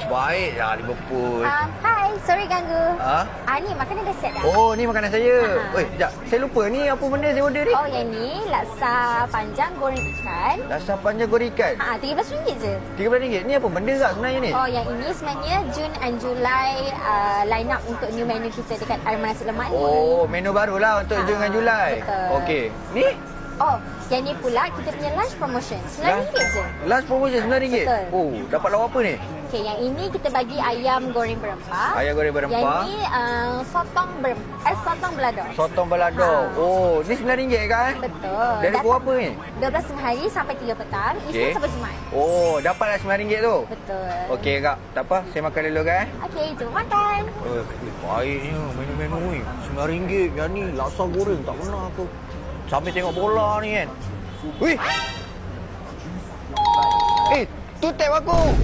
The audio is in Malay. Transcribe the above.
baik dah Liverpool. Hai, sorry ganggu. Ha? Ni makanan dah set dah. Oh, ni makanan saya. Sekejap. Saya lupa ni apa benda saya order ni? Oh, yang ni laksa panjang goreng ikan. Laksa panjang goreng ikan. RM13 je. RM13. Ni apa benda tak sebenarnya ni? Oh, yang ini sebenarnya Jun and Julai line up untuk new menu kita dekat Arman Nasi Lemak ni. Oh, menu barulah untuk Jun dengan Julai. Betul. Okey. Ni? Oh, yang ni pula kita punya lunch promotion. RM9 je. Lunch promotion RM9? Betul. Oh, dapat lauk apa ni? Okey, yang ini kita bagi ayam goreng berempah. Ayam goreng berempah. Yang ni sotong belado. Sotong balado. Oh, ni RM9 kan? Betul. Dari pukul apa ni? 12 hari sampai 3 petang. Isnin sampai Jumaat. Oh, dapatlah RM9 tu? Betul. Okey kak, tak apa. Saya makan dulu kan? Okey, jom makan. Baiknya menu-menu ni. RM9. Yang ni laksa goreng tak pernah aku. Sambil tengok bola ni kan. Wih! Tu tab aku.